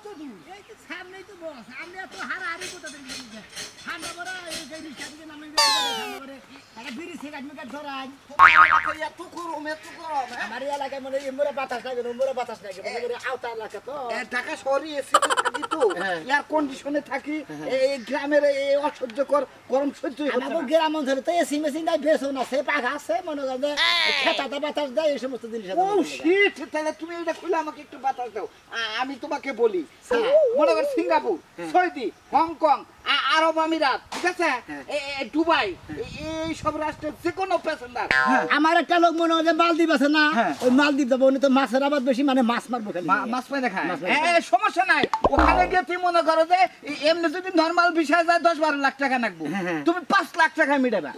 তো দূর এই তো সামনেই তো বস আমি এত হারাহারি কোথা থেকে গেছি ঠান্ডা পড়া এই যে রিক্সা থেকে নামে ঠান্ডা পড়ে একটা বিড়ি সিগারেট মিগারেট ধরাই এত গরম হ্যাঁ? আমার এই এলাকায় মনে হয় মোরা বাতাস লাগে মোরা বাতাস লাগে মনে করে আওতা এলাকা তো ঢাকা শহরে এসে থাকি তো হ্যাঁ। এয়ার কন্ডিশনে থাকি এই গ্রামের এই অসহ্যকর গরম সহ্য আমাদের গ্রাম অঞ্চলে তো এসি মেশিন নাই বেসন আছে পাখা আছে মনে করেন যে খেতাতে বাতাস দেয় এই সমস্ত জিনিস আছে ও শিট তাহলে তুমি এটা খুলে আমাকে একটু বাতাস দাও আমি তোমাকে বলি মনে কর সিঙ্গাপুর সৌদি হংকং আরব আমিরাত ঠিক আছে দুবাই এই সব রাষ্ট্রের যে কোনো প্যাসেঞ্জার আমার একটা লোক মনে হয় যে মালদ্বীপ আছে না ওই মালদ্বীপ যাবো উনি তো মাছের আবাদ বেশি মানে মাছ মারবো খালি মাছ পাই দেখা সমস্যা নাই ওখানে গিয়ে তুমি মনে করো যে এমনি যদি নর্মাল বিষয় যায় 10-12 লাখ টাকা লাগবে তুমি 5 লাখ টাকা মিটাবা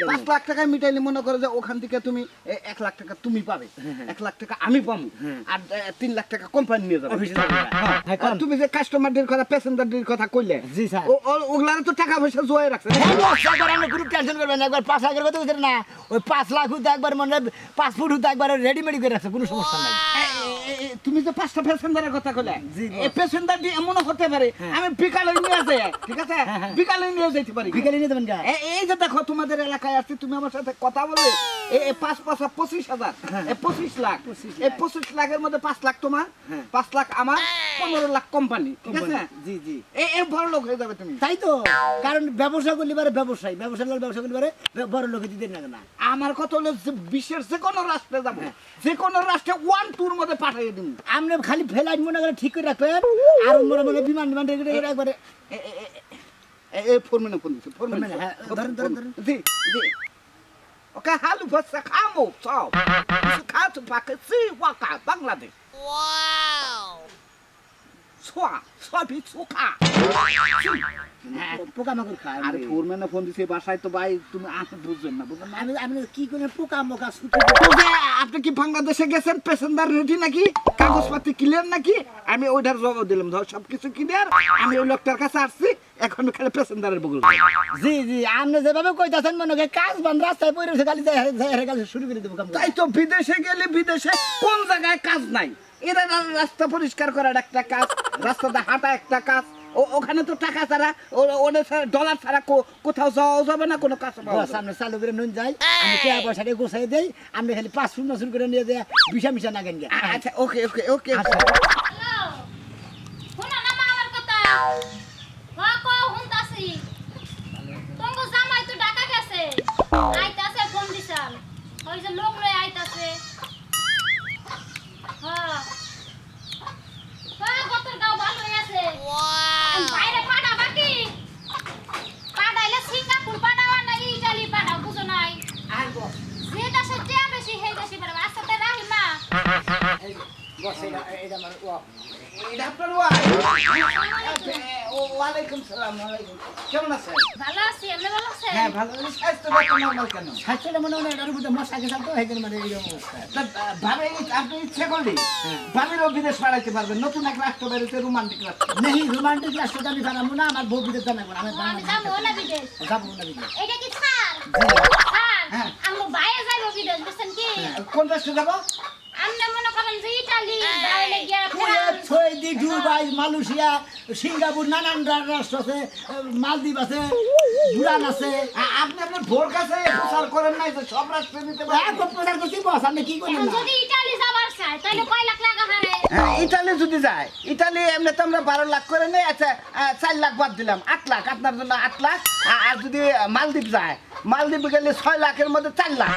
5 লাখ টাকা মিটাইলে মনে করো যে ওখান থেকে তুমি 1 লাখ টাকা তুমি পাবে 1 লাখ টাকা আমি পাবো আর 3 লাখ টাকা কোম্পানি নিয়ে যাবে আর তুমি যে কাস্টমারদের কথা প্যাসেঞ্জারদের কথা কইলে জি স্যার ওগুলার তো টাকা পয়সা জোয়াই রাখছে গ্রুপ টেনশন করবেন একবার 5 লাখের কথা বলছেন না ওই 5 লাখ হতে একবার মনে 5 ফুট হতে একবার রেডিমেড করে রাখছে কোনো সমস্যা নাই তুমি যে 5টা প্যাসেঞ্জারের কথা কইলে এই প্যাসেঞ্জার দিয়ে এমন হতে পারে আমি বিকালে নিয়ে যাই ঠিক আছে বিকালে নিয়ে যাইতে পারি বিকালে নিয়ে যাবেন এই যে দেখো তোমাদের এলাকায় আসছি তুমি আমার সাথে কথা বলে এই 5 25,000 এই 25 লাখ এই 25 লাখের মধ্যে 5 লাখ তোমার 5 লাখ আমার 15 লাখ কোম্পানি ঠিক আছে জি জি এই বড় লোক হয়ে যাবে তুমি তাই তো কারণ ব্যবসা করলে পারে ব্যবসায়ী ব্যবসা করলে পারে বড় লোকে দিতে না আমার কথা হলো বিশ্বের যে কোনো রাষ্ট্রে যাবো যে কোনো রাষ্ট্রে 1-2 মধ্যে পাঠিয়ে দিব আপনি খালি ফ্লাইট মনে করে ঠিক করে রাখবেন আর মনে বিমান রেখে একবারে এই ফোরম্যানে ফোন দিছে ফোরম্যানে, হ্যাঁ, ধরেন। জি জি ওকে হালু ভাষা খামো সব খাতু পাকে সি ওয়াকা বাংলাদেশ ওয়াও সোয়া সবই সুখা পোকামাকড় খায় আরে ফোরম্যানে ফোন দিছে বাসায় তো ভাই তুমি বুঝবেন না বুঝলেন না আমি কি করে পোকামাকড় ছুটি তো যে আপনি কি বাংলাদেশে গেছেন প্যাসেঞ্জার রেডি নাকি কাগজপত্র ক্লিয়ার নাকি আমি ওইটার জবাব দিলাম ধর সবকিছু ক্লিয়ার আমি ওই লোকটার কাছে আসছি এখন খালি প্যাসেঞ্জারের বগল জি জি আপনি যেভাবে কইতাছেন মনে হয় কাজ বন্ধ রাস্তায় পড়ে খালি যায় শুরু করে দেবো তাই তো বিদেশে গেলে বিদেশে কোন জায়গায় কাজ নাই এরা রাস্তা পরিষ্কার করার একটা কাজ রাস্তাতে হাঁটা একটা কাজ ওখানে তো টাকা ছাড়া ডলার ছাড়া কোথাও যাওয়া যাবে না কোনো কাজ সামনে চালু করে নুন যাই আমি টাকা পয়সাটা গোছাই দেই আমি খালি 5 মাসুর করে নিয়ে যায় মিশা না কেন আচ্ছা ওকে ওকে ওকে হ্যালো শোনো না মা আমার কথা কো হুনতাছি তোমার জামাই তো ঢাকা গেছে আইতাছে ফোন দিছাল ওই যে লোক লই আইতাছে হ্যাঁ কতর গাও ভালো আছে ওয়াও বাইরে পাড়া বাকি পাড়াইলে সিঙ্গাপুর পাড়াও না ইতালি পাড়াও বুঝো নাই আইবো যে দেশে যে বেশি হে বেশি পাড়া আসাতে রাহিমা বসে এটা আমার এটা আপনার ওয়ালাইকুম সালাম ওয়ালাইকুম কেমন আছেন ভালো আছি আপনি ভালো আছেন হ্যাঁ ভালো আছি স্বাস্থ্যটা নরমাল কেন সাইকেলে মনে হয় এটার মধ্যে মশা গেছে তো হেগেন মানে এরকম অবস্থা ভাবে আপনি ইচ্ছে করলে ভাবিরও বিদেশ পাঠাইতে পারবেন নতুন এক রাষ্ট্র বেরোতে রোমান্টিক রাষ্ট্র নেই রোমান্টিক রাষ্ট্রটা আমি বানাবো না আমার বউ বিদেশ জানাবো না আমি যাবো না বিদেশ যাবো না বিদেশ এটা কি ছাড় হ্যাঁ। আমগো বাইরে যাইবো বিদেশ বুঝছেন কি কোন রাষ্ট্রে যাবো আমনে মনে করেন যে ইতালি বাইরে গিয়া সৌদি দুবাই মালয়েশিয়া সিঙ্গাপুর নানান রাষ্ট্র আছে মালদ্বীপ আছে ভুটান আছে আপনি আপনার ভোর কাছে প্রচার করেন নাই যে সব রাষ্ট্রে নিতে পারেন এখন প্রচার করছি বস আপনি কি করেন এখন না যদি ইতালি যাবার চাই তাহলে কয় লাখ টাকা হারে ইতালি যদি যায় ইতালি এমনি তো আমরা 12 লাখ করে নেই আচ্ছা 4 লাখ বাদ দিলাম 8 লাখ আপনার জন্য 8 লাখ আর যদি মালদ্বীপ যায় মালদ্বীপ গেলে 6 লাখের মধ্যে 4 লাখ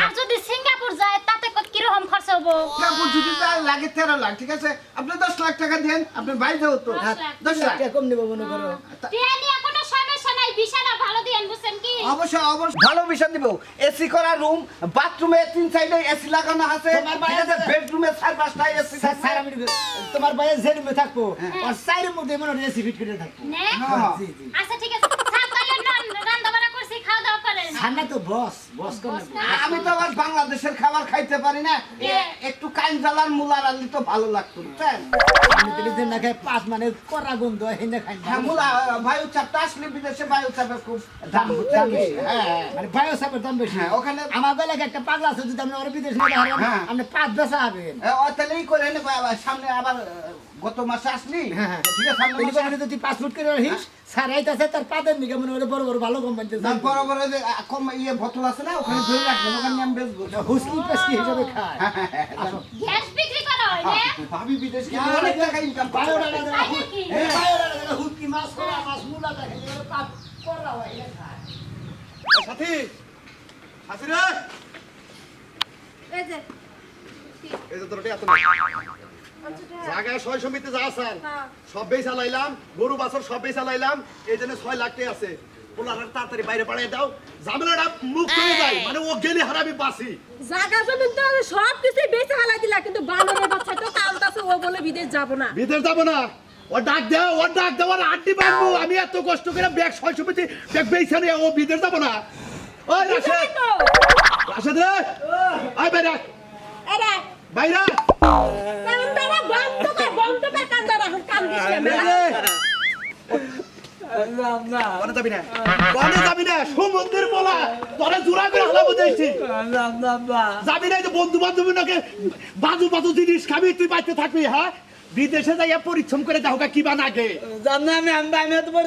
আর যদি সিঙ্গাপুর যায় তাতে কি রকম খরচ হবো সিঙ্গাপুর যদি যায় লাগে 13 লাখ ঠিক আছে আপনি 10 লাখ টাকা দেন আপনি বাইরে হতো 10 লাখ কম নেব মনে করো টিয়া নিয়ে কোনো সমস্যা নাই বিষয়টা ভালো দিয়েন বুঝছেন কি অবশ্যই অবশ্যই ভালো বিষয় দিব এসি করা রুম বাথরুমে 3 সাইডে এসি লাগানো আছে তোমার বাইরে বেডরুমে 4-5টা এসি স্যার আমি তোমার বাইরে যে রুমে থাকবো আর সাইডের মধ্যে মনে হয় এসি ফিট করে থাকবো নে হ্যাঁ। জি জি আচ্ছা ঠিক আছে সাত তাইলে রান্না বাড়া করছি খাওয়া দাওয়া করেন খানা তো বস বস না। আমি তো আবার বাংলাদেশের খাবার খাইতে পারি না একটু কাইনজালার মুলার আনলে তো ভালো লাগতো বুঝছেন আমি তো নিজে না খাই পাঁচ মানে কড়া গন্ধ হিনে খাই না। হ্যাঁ মুলা বায়ু চাপটা আসলে বিদেশে বায়ু চাপের খুব দাম দাম বেশি। হ্যাঁ মানে বায়ু সাপের দাম বেশি। হ্যাঁ, ওখানে- আমার এলাকায় একটা পাগলা আছে, যদি আপনি ওর বিদেশে নিয়ে যান, হ্যাঁ। আপনি 5 বেচা হবেন। তাহলেই করে নে সামনে আবার গত মাসে আসলি হ্যাঁ। ঠিক আছে সামনে এদিকে আপনি যদি পাসপোর্ট করে রাখিস, সারাইতেছে তার পাদের নিকে মনে হয় বড় বড় ভালো কোম্পানিতে দাম বড় বড় যে কম ইয়ে বোতল আছে না ওখানে ধরে রাখবেন ওখানে আমি বেচবো হুসকি পেস্কি হিসাবে খায়। আসো। গ্যাস বিক্রি করো রে ভাবি বিদেশ গিয়ে অনেক টাকা ইনকাম বায়ো করে ডালা দেওয়া তাই হুস- নাকি? এই বায়ো ডালা দেওয়া হুসকি মাছ, কলা মাছ, মূলা দেখেন, এগুলো পাত করা হয়, এটা খায়। সাথী সাথী রে এই যে এই যে তোর এত আচ্ছা জায়গায় 6 সমিতি যা আছে হ্যাঁ সব বেই চালাইলাম গরু বাছর সব বেই চালাইলাম এই জন্য 6 লাখ টাকা আছে পোলার তাড়াতাড়ি বাইরে পাঠিয়ে দাও ঝামেলাটা মুক্ত হয়ে যায় মানে ও গেলে হারাবি বাসি জায়গা জমিন তো সব কিছু বেঁচে হালাই দিলা, কিন্তু বানরের বাচ্চা তো কালতাছে, ও বলে বিদেশ যাব না। বিদেশ যাব না ও ডাক দাও আর আড্ডি বাঁধবো আমি এত কষ্ট করে ব্যাগ 6 সমিতি ব্যাগ বেইছে নিয়ে ও বিদেশ যাব না ওই রাশেদ বুঝলি তো? রাশেদ রে আই বাইরে এরে, বাইরে কান্দারা বন্ধ কর, কান্দারা, এখন কান্দিস না। বনে যাবি না বনে যাবি না সমুদ্রের বলা তোরে জোড়া করে হালাবো দেখছি যাবি না এই যে বন্ধু বান্ধবী নাকি বাজু বাজু জিনিস খাবি তুই বাইতে থাকবি হ্যাঁ বিদেশে যাইয়া পরিশ্রম করে দেখো কিবা নাগে তুই বন্ধ কর,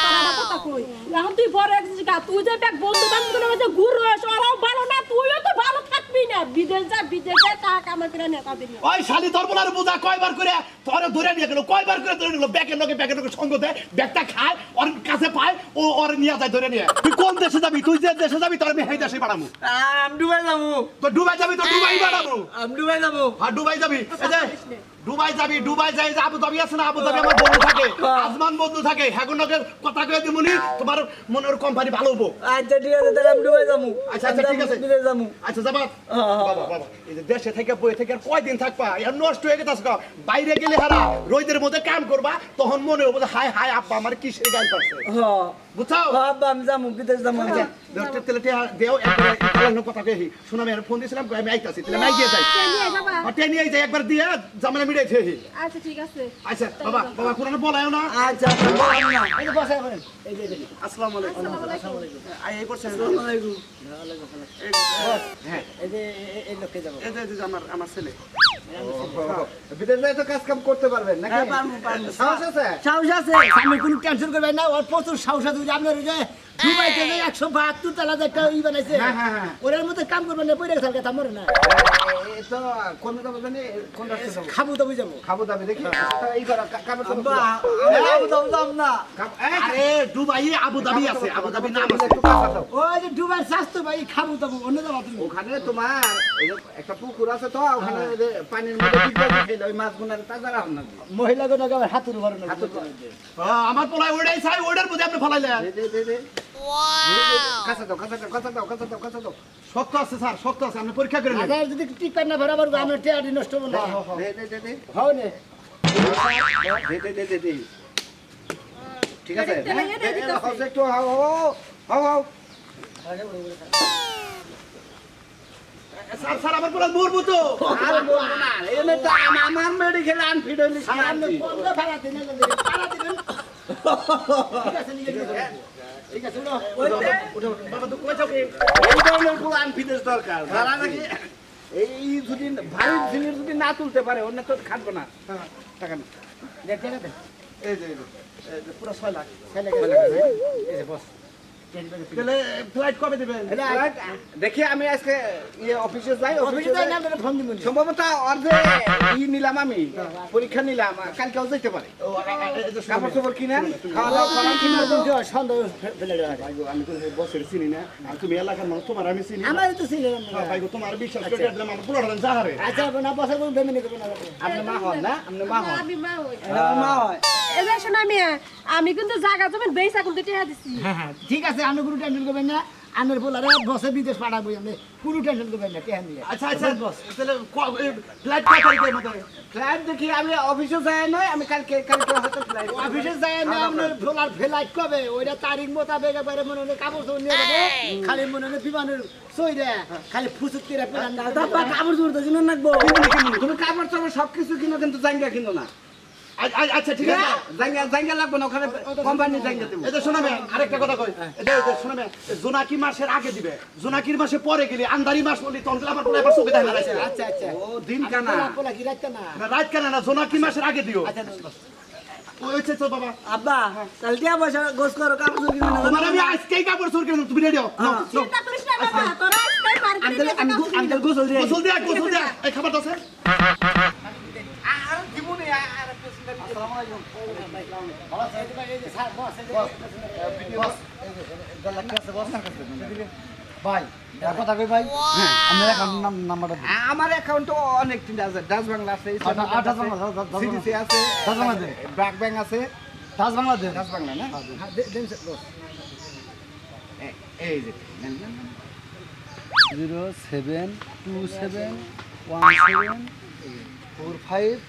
তার একটা কথা কই। এখন তুই বড় এক জায়গা, তুই যে ব্যাগ বন্ধু বান্ধবের মাঝে ঘুরস, ওরাও ভালো না, তুইও তো ভালো থাকবি না। বিদেশে টাকা আমার করে নেতা দিবি। ওই শালি তোর বলার বোঝা কয়বার করে তোরে ধরে নিয়ে গেল কয়বার করে ধরে নিল ব্যাগের লগে সঙ্গ দেয় ব্যাগটা খায় ওর কাছে পায় ও ওর নিয়ে যায় ধরে নিয়ে তুই কোন দেশে যাবি তুই যে দেশে যাবি তোর আমি সেই দেশে বাড়াবো আমি ডুবাই যাবো তো ডুবাই যাবি তো ডুবাই বাড়াবো আমি ডুবাই যাবো আর ডুবাই যাবি এই যে ডুবাই যাবি ডুবাই যাই যে আবু ধাবি আছে না আবু ধাবি আমার বন্ধু থাকে আজমান বন্ধু থাকে হ্যাগুনকে কথা কয়ে দিমুনি তোমার মনের কোম্পানি ভালো হবো আচ্ছা ঠিক আছে তাহলে আমি ডুবাই যাবো আচ্ছা আচ্ছা ঠিক আছে বিদেশ যাবো আচ্ছা যাবা বাবা বাবা এই যে দেশে থেকে বই থেকে আর কয়দিন থাকবা আর নষ্ট হয়ে গেছে বাইরে গেলে হারা রোদের মধ্যে কাম করবা তখন মনে হবে যে হাই হাই আব্বা আমার কিসের গাল পাচ্ছে হ্যাঁ বুঝছাও আব্বা আমি যাবো বিদেশ যাবো আমি যাবো। তেলে দেও একবার কথা কই শোনা আমি ফোন দিছিলাম আমি আইতাছি তাহলে আমি গিয়ে যাই কে নিয়ে যাবা? আর টেনে যাই একবার দিয়ে জামানা মিড়ে খেয়ে আচ্ছা ঠিক আছে। আচ্ছা বাবা বাবা কোনো বলায়ও না আচ্ছা বললাম না এই যে বসে বলেন, এই যে, এই যে। আসসালামু আলাইকুম আই এই করছেন আসসালামু আলাইকুম হ্যাঁ এই যে, এই লোককে যাবো। এই যে আমার ছেলে বিদেশ যাই তো কাজ কাম করতে পারবেন নাকি হ্যাঁ, পারবো, পারবো। সাহস আছে সাহস আছে, সামনে কোনো টেনশন করবেন না, ওর প্রচুর সাহস আছে। ওই যে আপনার ওই যে দুবাইতে যে 172 তলা যে একটা বানাইছে, হ্যাঁ, হ্যাঁ, হ্যাঁ। ওর মধ্যে কাম করবেন না, পয়রা থাকবে, তা মরে না। এই তো কোন যাবো জানি কোন রাস্তা যাবো খাবো তো বুঝাবো। খাবো দাবি দেখি এই করো কাপড় আব্বা আমি যাবো যাবো না আরে দুবাই আবু ধাবি আছে আবু ধাবি নাম আছে একটু কাঁচা দাও ওই যে ডুবার স্বাস্থ্য ভাই, খাবো তো অন্য যাবো তুমি। ওখানে তোমার ওই যে একটা পুকুর আছে তো ওখানে ওই যে পানির মধ্যে ডিব্বা খেলে ওই মাছগুলো তাজা রাখুন না মহিলা কোনো গায়ে হাতুর ঘর না। আমার পোলায় ওইটাই চাই ওইটার মধ্যে আপনি ফলাইলেন দে কাঁচা দাও কাঁচা দাও কাঁচা দাও কাঁচা দাও কাঁচা দাও শক্ত আছে স্যার শক্ত আছে আপনি পরীক্ষা করে নেন আগে যদি টিকার না ভরা পারবো, আমরা টেয়ারি নষ্ট হবো না। দে হও নে। দে ঠিক আছে তেলে এনে দিতেছি। হ্যাঁ একটু হাও হাও হাও স্যার স্যার আমার পোলায় মরবো তো আর বলবো না এনে তো আমার মেডিকেল আনফিট হইলে সামনে কোনটা ফেলা দিন না, ফেলা দিবেন। ঠিক আছে, নিয়ে যাবেন। ঠিক আছে, উঠো। বাবা তো কই যাও এই ধরনের পুরো আনফিটের দরকার যারা নাকি এই যদি ভারী জিনিস যদি না তুলতে পারে অন্য তো খাটবো না টাকা না দেখতে গেছে? এই যে পুরো 6 লাখ ছেলে গেছে। এই যে বস। তাহলে ফ্লাইট কবে দিবেন দেখি আমি আজকে ইয়ে অফিসে যাই অফিসে যাই না, আমরা ফোন দিবো নি। সম্ভবত অর্ধে নিলাম আমি পরীক্ষা নিলাম কালকেও যেতে পারে কাপড় চোপড় কিনেন খাওয়া দাওয়া করান কিংবা তুমি যাও, সন্দেহ ফেলে দেওয়া যায়। আমি তো বসের চিনি না আর তুমি এলাকার মানুষ তোমার আমি চিনি আমার তো ছিলেন না। ভাই গো তোমার বিশ্বাস করে দিলাম আমার পোলাটা যাহারে আচ্ছা, না বসে কোনো বেমনি করবো না। আপনি মা হন না আপনি মা হন আমি মা হই। মা হয় এই যে শোনো, আমি কিন্তু জায়গা জমিন বেচা কিন্তু টেহা দিছি। হ্যাঁ, ঠিক আছে, আপনি কোনো টেনশন করবেন না। আনের বলারে বসে বিদেশ পাঠাবো আমি কোনো টেনশন করবেন না টেহা নিয়ে আচ্ছা আচ্ছা তাহলে ফ্লাইট কয় তারিখের মধ্যে ফ্লাইট দেখি আমি অফিসে যাই নয় আমি কালকে হয়তো ফ্লাইট অফিসে যায় না আপনার ভোলার ফ্লাইট কবে ওইটা তারিখ মোতাবেক এবারে মনে হয় কাপড় চোপড় নিয়ে যাবো খালি মনে হয় বিমানের সইরে খালি ফুসুক করে প্ল্যান কাপড় চোপড় তো জিনিস রাখবো তুমি কাপড় চাপড় সবকিছু কিনো কিন্তু জাঙ্গা কিনো না আচ্ছা ঠিক আছে জাঙ্গা লাগবে না ওখানে কোম্পানি জাঙ্গা দেবো এটা শোনাবে আরেকটা কথা কই এটা শোনাবে জোনাকি মাসের আগে দিবে জোনাকির মাসে পরে গেলে আন্দারি মাস বলি তখন আমার বলে এবার চোখে দেখা যাচ্ছে আচ্ছা আচ্ছা ও দিন কানা পোলা কি রাখতে না রাত কেন না জোনাকি মাসের আগে দিও আচ্ছা ওই হচ্ছে তো বাবা আব্বা কাল টিয়া পয়সা গোস করো কাপড় চোপড় কিনে না তোমার আমি আজকেই কাপড় চোর কিনে তুমি রেডি হও চিন্তা করিস না বাবা তোরা আজকে মার্কেটে আঙ্কেল গোসল দিয়ে গোসল দিয়া এই খাবার দাও স্যার আর দিবনি আর ভাই কথা কই ভাই আমার অ্যাকাউন্ট নাম্বারটা আমার অ্যাকাউন্টে অনেক আছে ডাচ বাংলা আছে সিডিসি আছে ডাচ বাংলা দেন। ব্র্যাক ব্যাংক আছে ডাচ বাংলা দেন ডাচ বাংলা না এই যে নেন, নেন, নেন। 072171516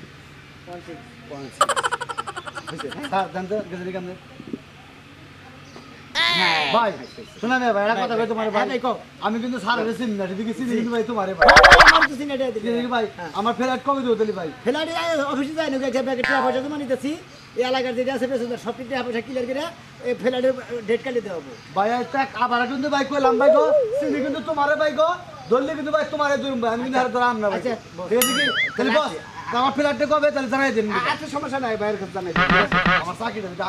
স্যার দেন তো গেজরি কাম দেন ভাই শোনা না ভাই এটা কথা কই তোমার ভাই আমি কিন্তু স্যারের চিনি না এদিকে চিনি কিন্তু ভাই তোমারে ভাই আমার তো সিনেটে দিলে এদিকে ভাই আমার ফ্লাইট কবে দিও তাহলে ভাই ফ্লাইটে অফিসে যায় না যে ব্যাগে টাকা পয়সা জমা নিতেছি এই এলাকার যেটা আছে পেছনে সব টাকা পয়সা ক্লিয়ার করে এই ফ্লাইটের ডেট কালি দেবো ভাই একটা আবার কিন্তু ভাই কইলাম ভাই গো চিনি কিন্তু তোমারে ভাই গো ধরলে কিন্তু ভাই তোমারে দুই ভাই আমি কিন্তু আর ধরাম না ভাই আচ্ছা, ঠিক আছে কি তাহলে বস আমার ফ্লাইটে কবে তাহলে জানাই দিন আচ্ছা সমস্যা নাই বাইরের কাছে জানাই আমার চাকরিটা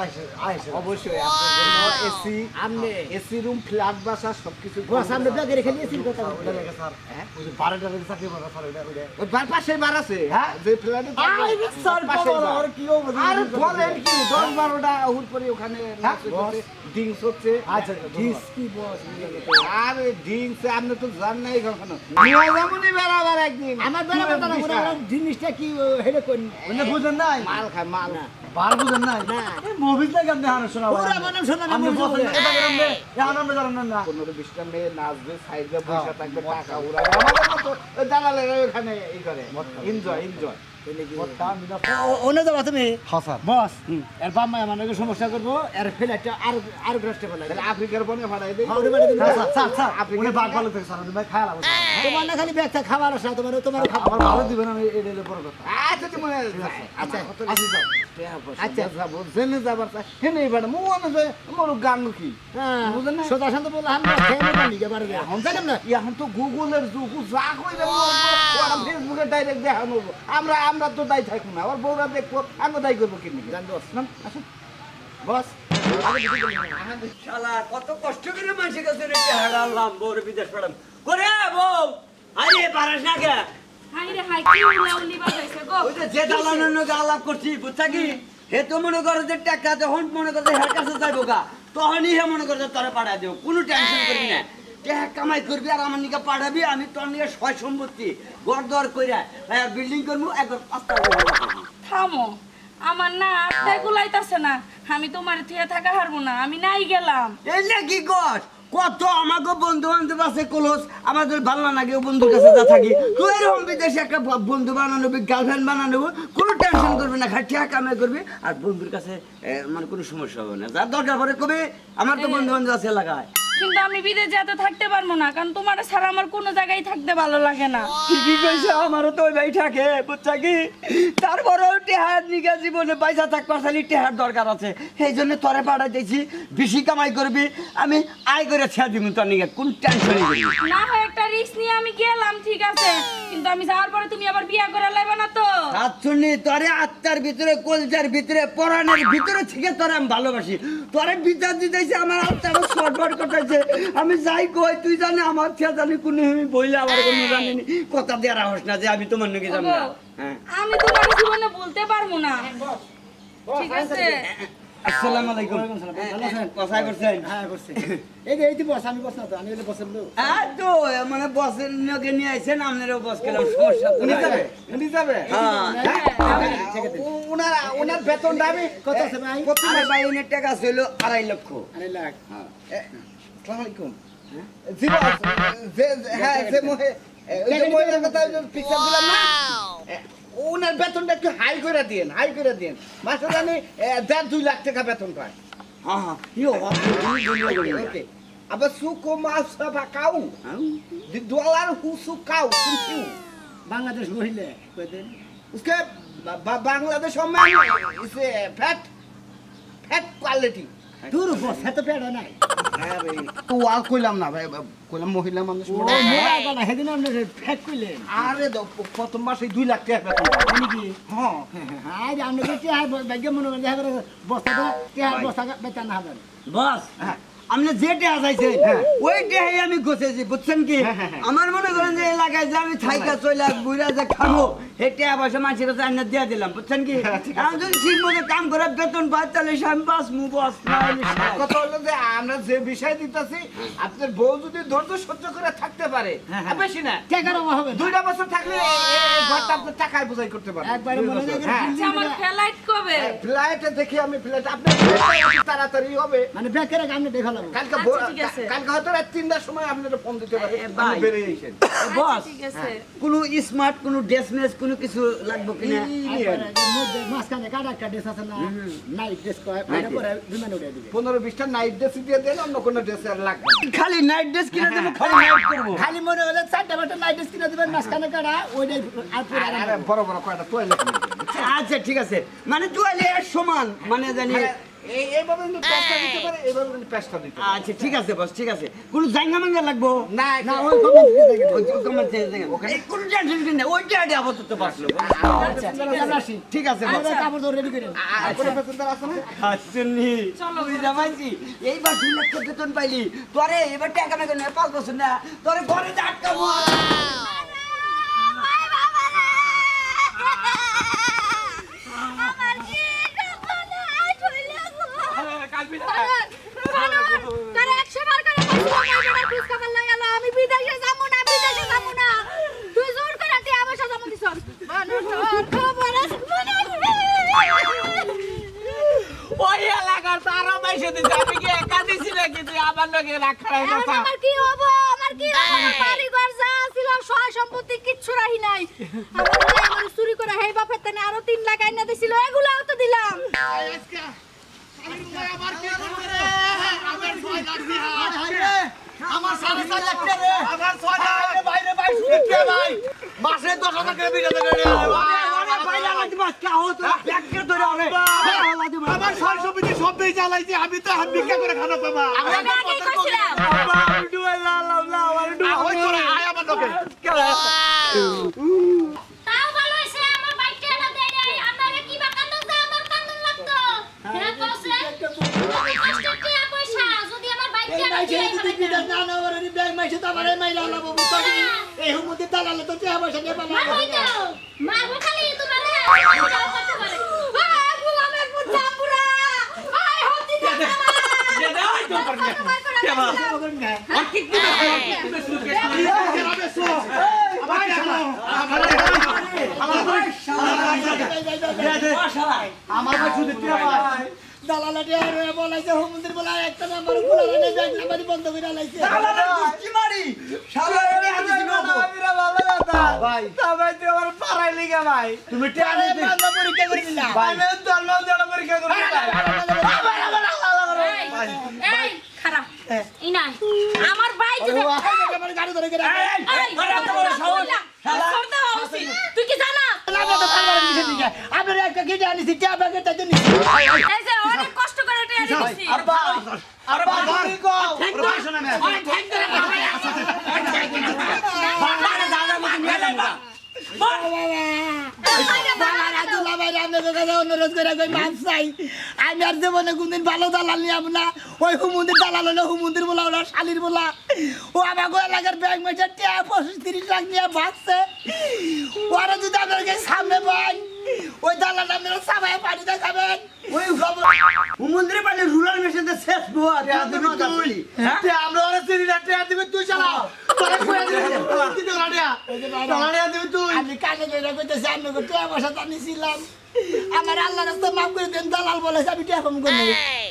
আইসে অবশ্যই আপনার জন্য এসি আমনে এসি রুম ফ্ল্যাট বাসা সবকিছু বস আমরা ব্যাগে রেখে দিয়েছি কথা বলতে স্যার ওই যে বারোটা চাকরি পাবো স্যার ওইটা ওই পাশে বার আছে হ্যাঁ? যে ফ্ল্যাটে স্যার আর কি হবে আর বলেন কি 10-12টা হুট করে ওখানে নাচ হচ্ছে ডিংস হচ্ছে আচ্ছা ডিস কি বস আর ডিংস আপনি তো জান নাই কখনো নিয়ে যাবনি বেড়াবার একদিন আমার বেলা কথা না বলে জিনিসটা কি হেডে কোন মানে বুঝেন নাই মাল খায় মাল বার বুঝেন নাই না। এই মুভিজ না কেমনে হানো শোনা ভাই পুরা মানে শোনা না, আমি movie বসে বলে। এটা করেন দে এখন আমরা জানেন না 15-20টা মেয়ে নাচবে সাইডে বসে থাকবে টাকা উড়াবে আমাদের মতো দালালেরা ওখানে এই করে এনজয় মতটা আমি না ওনে যাবা তুমি হ্যাঁ স্যার বস এর বাপ মা আমাকে সমস্যা করবো এর ফ্লাইটটা আর গ্রস্টে বলে তাহলে আফ্রিকার বনে ফাড়াই দেই স্যার উনি ভাগ ভালো থেকে স্যার উনি ভাই খায় লাগবে তোমার না খালি ব্যাগটা খাবার আসা তোমার আমার ভালো দিবেন আমি এই ডেলে পরে কথা আচ্ছা তুমি আচ্ছা আসি স্যার আচ্ছা যাবো জেনে যাবার হেনে এবার মনে যে মোর গান কি বুঝেন না সোজা শান্ত বললাম আমরা খেয়ে পানি কে পারবে এখন জানেন না এখন তো গুগলের যুগ যা কইলে ওরা ফেসবুকে ডাইরেক্ট দেখানো আমরা তো দায়ী থাকবো না আবার বউরা দেখবো আমরা দায়ী করবো কিনে জান বস না আসুন বস শালা কত কষ্ট করে মানুষের কাছে রেটে হারালাম বউর বিদেশ পাঠাম করে বউ আরে পারাস না কে হাই রে হাই কি উলাউলি বাজাইছে গো ওই যে দালানের নগে আলাপ করছি বুঝছা কি হে তো মনে করে যে টাকা যখন মনে করে হের কাছে যাইবো গা তখনই হে মনে করে তোরা পাঠা দেব কোনো টেনশন করবি না টাকা কামাই করবি আর আমার নিকে পাঠাবি আমি তোর নিয়ে সয় সম্পত্তি ঘর দর কইরা বিল্ডিং করবো একবার 5 টাকা থামো আমার না আত্মায় গুলাইতাছে না আমি তোমার থিয়া থাকা হারবো না আমি নাই গেলাম এই না কি কর কত আমাকে বন্ধু বান্ধব আছে কলস আমাদের ভালো না লাগে বন্ধুর কাছে যা থাকি তুই এরকম বিদেশে একটা বন্ধু বানানো গার্লফ্রেন্ড বানানো কোনো টেনশন করবি না খাটিয়া কামাই করবি আর বন্ধুর কাছে মানে কোনো সমস্যা হবে না যার দরকার পরে কবি আমার তো বন্ধু বান্ধব আছে এলাকায় কিন্তু আমি বিদেশে যেতে থাকতে পারবো না কারণ তোমার ছাড়া আমার কোনো জায়গায় থাকতে ভালো লাগে না ঠিকই কইছে আমারও তো ওই ভাই থাকে বুঝছা কি তারপরেও টেহার নিকা জীবনে পয়সা থাকবার খালি টেহার দরকার আছে সেই জন্য তোরে পাঠাই দিয়েছি বেশি কামাই করবি আমি আয় করে ছেড়ে দিব তোর নিকে কোন টেনশনই করি না হয় একটা রিস্ক নিয়ে আমি গেলাম ঠিক আছে কিন্তু আমি যাওয়ার পরে তুমি আবার বিয়ে করে লাইবে না তো শুনি তোরে আত্মার ভিতরে কলজার ভিতরে পরাণের ভিতরে থেকে তোরে আমি ভালোবাসি তোরে বিচার দিতেছি আমার আত্মাটা শর্টফট করতেছে আমি যাই কই তুই জানি আমার ছেলে জানি কোনো বইলে আবার কোনো জানি কথা দেওয়ার আহস না যে আমি তোমার নাকি যাবো না হ্যাঁ আমি তোমার জীবনে বলতে পারবো না ঠিক আছে আসসালামু আলাইকুম কথা করছেন হ্যাঁ করছে এই তো বস আমি বস না তো আমি হলে বসের লোক তো মানে বসের নকে নিয়ে আইছেন আপনারও বস খেলাম সমস্যা তো নাই। উনি যাবে ওনার বেতনটা আমি কত আছে ভাই আরে ভাই এনে টাকা ছিল 2.5 লক্ষ আরে লাখ আসসালামু আলাইকুম জি বস, হ্যাঁ যে মহিলার কথা পিকচার দিলাম না, ওনার বেতনটা একটু হাই করে দিন, মাসে জানি 1.5-2 লাখ টাকা বেতন পায়। হ্যাঁ হ্যাঁ ইও ওকে, aber so komm aus der Kau. Die Dollar husu Kau, Bangladesh মহিলা কইতেন उसके बांग्लादेश में इसे फैट क्वालिटी। দূর বস এত পেড়া নাই अरे तो वाल কইলাম না ভাই, কইলাম মহিলা মানুষ। ও মোরা গলা হেদিন আপনি ফেক কইলেন আরে প্রথম মাসে 2 লাখ টাকা বেতন পায়। জানি কি হ্যাঁ হ্যাঁ আপনি কি টিয়া ব্যাগে মনে করে দেখা বস্তা টিয়া বস্তা বেচা না হবেন বস আপনি যে টেহা চাইছেন ওই টেহাই আমি গোছেছি বুঝছেন কি আমার মনে করেন যে এলাকায় যে আমি থাইকা চলে বুড়া যে খাবো সেই টেহা পয়সা মানুষের কাছে আইনা দিয়ে দিলাম বুঝছেন কি আমি যদি ঠিক মতো কাম করে বেতন পাই তাহলে সে আমি বাঁচমু বস না হলে আমার কথা হলো যে আমরা যে বিষয় দিতেছি, আপনার বউ যদি ধৈর্য সহ্য করে থাকতে পারে, বেশি না টাকার অভাব হবে 2টা বছর থাকলে এই ঘরটা আপনার টাকায় বোঝাই করতে পারবে। একবারে মনে করে হ্যাঁ। আচ্ছা, আমার ফ্লাইট কবে? ফ্লাইটে দেখি আমি ফ্লাইট আপনার flight তাড়াতাড়ি হবে। মানে ব্যাকের আপনি দেখালাম কালকে আচ্ছা, ঠিক আছে। কালকে হয়তো রাত 3টার সময় আপনারা ফোন দিতে পারে, ভাই। বেরিয়ে এসেছেন। বস ঠিক আছে। কোনো স্মার্ট কোনো ড্রেস মেস কোনো কিছু লাগবে কিনা মাঝখানে কাটা একটা ড্রেস আছে না নাইট ড্রেস কয় ওটা পরে বিমান উড়ে দিবে 15-20টা নাইট ড্রেস দিয়ে দেন, অন্য কোনো ড্রেস আর লাগবে না। খালি নাইট ড্রেস কিনে দেবো খালি নাইট করবো খালি মনে হলে 4টা নাইট ড্রেস কিনে দিবেন মাঝখানে কাটা ওইটাই আর পুরো আরে বড় বড় কয়টা তোয়ালে কিনে দেন। আচ্ছা ঠিক আছে মানে দুয়ালে সমান মানে জানি এইভাবে কিন্তু প্যাস্টা দিতে পারে, এইভাবে কিন্তু প্যাস্টা দিতে পারে। আচ্ছা ঠিক আছে বস ঠিক আছে কোনো জাঙ্গা মাঙ্গা লাগবো না না না ওই কমেন্ট দিয়ে দেখেন ওই কমার চেয়ে দেখেন ওখানে কোনো টেনশন কিনে ওইটা আগে আপাতত বাঁচলো ঠিক আছে বস আমাদের কাপড় ধরে রেডি করেন আর কোনো প্যাসেঞ্জার আছে না? আসুনি বুঝা পাইছি এইবার 2 লাখ টাকা বেতন পাইলি তোরে এবার টাকা না কেন 5 বছর না তোরে ঘরে যে আটকাবো আমার কি কাপড় আজ হইলো তারে 100 বার করে বলছিলাম আমার খুশ খবর লই এলো, আমি বিদেশে যাবো না তুই জোর করে টিয়া পয়সা জমা দিছ মানুষ খবর আছে ওই এলাকার তো আরো মাইসে দিছে, আমি কি একা দিছি নাকি তুই আমার লগে রাখার কথা? আমার কি হবো বাড়ি ঘর যা ছিল সয় সম্পত্তি কিচ্ছু রাহি নাই, আমার চুরি করে হেই বাপের তেনে আরো 3 লাখ আইনা দিছিল, এগুলাও তো দিলাম। আমার 4.5 লাখ টাকা রে, আমার 6 লাখ বাইরে ভাই শুনে ভাই মাসে 10,000 করে বিলে দেবে আরে বাইলা লাগি বাস কা হো তো ব্যাগ কে ধরে আরে আমার সব সমিতি সব দিয়ে চালাইছি, আমি তো হাত ভিক্ষা করে খানা পাবা। আমি আগেই কইছিলাম আমি ডুবে লাও আমি ডুবে ওই তোরা আয় আমার লগে। তাও ভালো হইছে আমার বাইকটা না দেই নাই, আমারে কি বা কান্দন দা আমার কান্দন লাগতো হ্যাঁ কইছে কষ্ট টিয়া পয়সা যদি আমার বাইকটা না মাইছে দিয়ে যদি বিদেশ না না ওরে ব্যাগ মাইছে তো আমারে মাইলা লাবো বুঝতাছি এই হুমুতে দালালে তো টিয়া পয়সা দিয়ে পালা মারবই দাও মারবো খালি তোমারে যাও করতে পারে গুলামে পুতা পুরা আয় হতি না দে দে ওই তো করবে কেবা আর কি কি গ্রামে সো আমার জানো আমার ভাই শুধু টিয়া ভাই দালালে টিয়া বলাইছে হুমুদের বলা একটা নাম্বার গুলালে ব্যাগ নাম্বারই বন্ধ করে লাইছে কি মারি শালা এনে হাতে দিনো ভাই ভাই তুই আমার পাড়াই লিগা ভাই তুমি আরে বান্দা পরীক্ষা করে দিলা আমি ধর্ম দেওয়ার পরীক্ষা করতে এই খারাপ ইনা আমার বাইক আমার গাড়ি ধরে গেলে তুই কি জানা আপনার একটা গেটে আনিছি টিয়া ব্যাগের তাই জন্য এই যে অনেক কষ্ট করে এটা এনে দিছি আব্বা আরে বাবা কি কও আমি আর জীবনে কোনদিন ভালো দালাল নিয়াম না ওই হুমুন্দির দালাল হলো হুমুন্দির বলা ওরা শালির বলা ও আমাকে এলাকার ব্যাংক মেশে 25-30 লাখ নিয়ে ভাগছে ওরা যদি আপনাকে সামনে পাই ওই দালাল আপনারা সবাই পানি দেখাবেন ওই মন্দিরে পালে রুলার মেশিনে শেষ বুয়া তুমি তুই আমরা ওরা চিনি না টিয়া দিবে তুই চালাও তোরা কইয়া দিবি তুই গাড়িয়া গাড়িয়া দিবি তুই আমি কানে ধরে কইতেছি আমি টাকা পয়সা তো নিছিলাম আমার আল্লাহ রাস্তা মাফ করে দেন দালাল বলেছে আমি টাকা কম করে